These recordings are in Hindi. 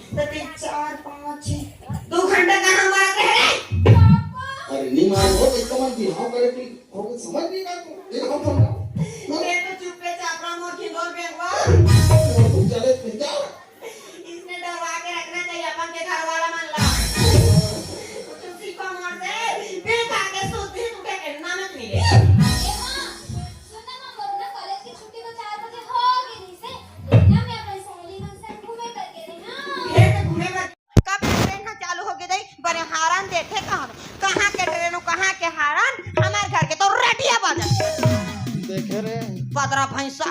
तो 3 4 5 6 2 घंटा कहाँ मार रहे हैं? अरे नहीं मार हो तो कमर भी हाँ करे कि हो समझ नहीं ना तो ये हम समझा मैं तो चुप्पे चापड़ा मोर की गोल बेगवा तुम चले फिर जाओ इसने डरवा के रखना चाहिए अपन के घर वाला मन ला तुम सीखो मोर से मैं काके सोती तू के कहना मत मिले देखे कहाँ के ट्रेन कहाँ के हारन हमारे घर के तो रेडिया बाजन देखे रे पदरा भैंसा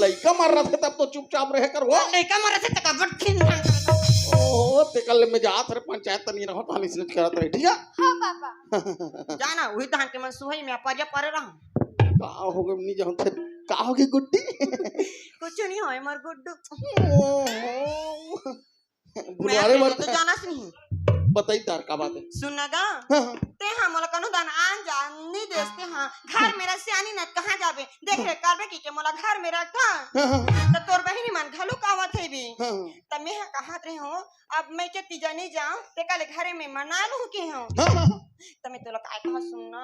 लड़का मार रहा था तब तो चुपचाप रह कर वो लड़का मारे से तकबट खिन ओ ते कल में जात रे पंचायत नहीं रहो पानी से करत रही ठीक है हां पापा जाना वही धान के मन सुहई में परिया परे रहा का हो गए नहीं जाऊं थे का हो गई गुड्डी कुछ नहीं होए मोर गुड्डू बुढ़ारे मर तो जाना नहीं बताई तार का बात है सुनगा ते हमला कनो दान आन जाननी देसते हां घर मेरा सियानी न कहां जाबे देख रे करबे की के मोला घर मेरा था त तोर बहिनी मन घलु कावत है भी त मैं कहत रही हूं अब मैं के तीजा नहीं जाऊं ते कल घरे में मना लूं के हूं त मैं तोला काय कह सुनना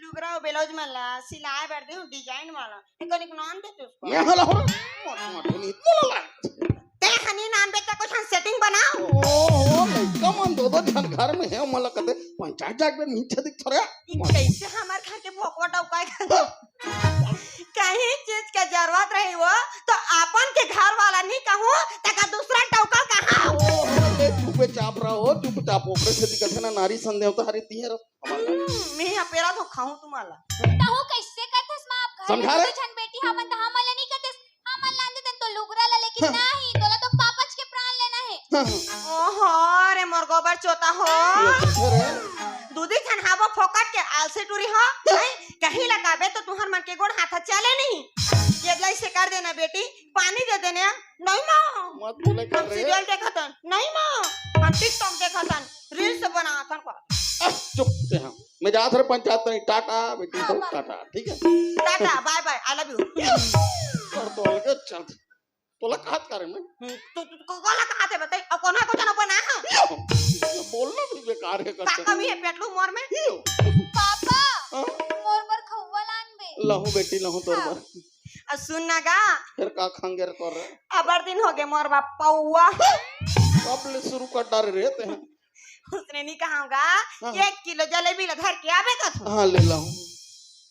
लुगरा ब्लाउज मला सिलाई कर दे डिजाइन वाला एकनिक नाम दे तू उसको मैं हला हो मोट नहीं बोला ते हनी नाम बेटा कुछ सेटिंग बनाओ ओ कमन दो जन घर में है मला कहते पंचायत जाग में नीचे दिख थोड़ा कैसे हमार घर के भोकवटा उकाय कहीं चीज के जरूरत रही हो तो अपन के घर वाला नहीं कहूं तका दूसरा टौका कहां ओ चुपे चाप रहा हो चुपचाप ऊपर से दिखत है ना नारी संदेह तो हरी तीर मैं अपेरा तो खाऊं तुम्हाला ताहू कैसे करतेस मां आप घर समझा में तो छन बेटी हमन त हमला नहीं करतेस हमन लांदे तन तो लुगरा ला लेकिन नहीं तोला तो पापच के प्राण लेना है ओहो रे मोर गोबर चोता हो दूधी खनहाबो फोकट के आलसे टूरी हो कहीं लगाबे तो तुहर मन के गोड़ हाथ चले नहीं ये गलाई से कर देना बेटी पानी दे देना नहीं मां मत बोले कर रे सीरियल देखतन नहीं मां हम टिकटॉक देखतन रील्स बनातन को चुप से हां मैं जा थरे पंचायत नहीं टाटा बेटी तो टाटा ठीक है tata bye bye I love you और तो अलग चल तोला काट करे मैं तू कोला कहां थे बताई अब कोना को जाना बना बोलना भी बेकार है करते काका भी है पेटलू मोर में पापा मोर पर खव्वा लानबे लहू बेटी लहू तोर पर सुनगा फिर का खंगेर कर अबर दिन हो गए मोर बाप पौवा कब ले शुरू कर डारे रहते हैं उसने नहीं कहाऊंगा 1 किलो जलेबी ला घर के आवे का हां ले लाऊं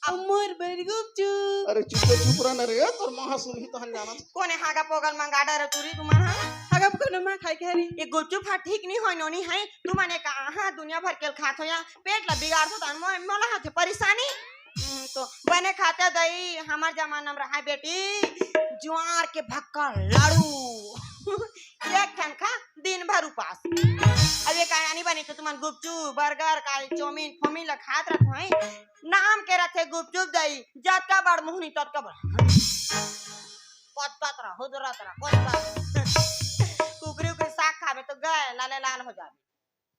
मोर गुपचुप अरे चुप रहना रे तोर मां सुनही तो हम जाना कोने हागा पोगल मंगाडा रे तुरी तुमन हागा कोने मा खाई के रे ये गुपचुप हा ठीक नहीं होय नोनी है तू माने कहां दुनिया भर के खात हो या पेट ला बिगाड़ तो तन मोला हाथे परेशानी तो बने खाते दई हमार जमाना में रहा बेटी ज्वार के भक्का लाड़ू एक ठन खा दिन भर उपास अब ये कायानी बने तो तुमन गुपचुप बर्गर काई चाउमीन फमीन ला खात रहत है नाम के रथे गुपचुप दई जतका बड़ मुहनी ततका बड़ पत पत रहा हुदरत रहा पत कुकरी के साग खाबे तो गए लाल लाल हो जाबे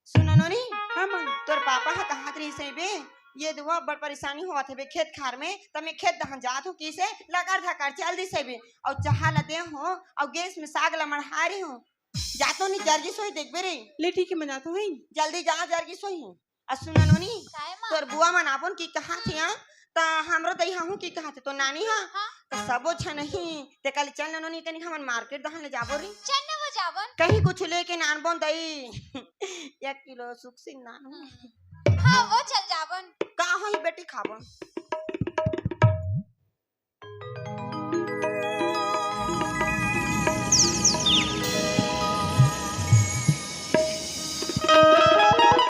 सुनो नोनी हम तोर पापा हा कहात रही से बे ये दुआ बड़ परेशानी होत है बे खेत खार में त मैं खेत दहन जात हूं किसे लगर धकार चल दी से बे और चाहा ला दे हो और गैस में साग ला मढ़हारी हूं जातो नहीं जर्गी सोई देखबे रे ले ठीक है मना तो है जल्दी जा जर्गी सोई आ सुना नोनी तोर बुआ मन आपन की कहा थिया त हमरो दई हूं की कहा थे तो नानी हां त सबो छ नहीं ते कल चल नोनी तनी हमन मार्केट दहन ले जाबो रे चल न वो जावन कहीं कुछ लेके नान बोन दई 1 किलो सुख सिंह नान हां वो चल जावन का होई बेटी खाबो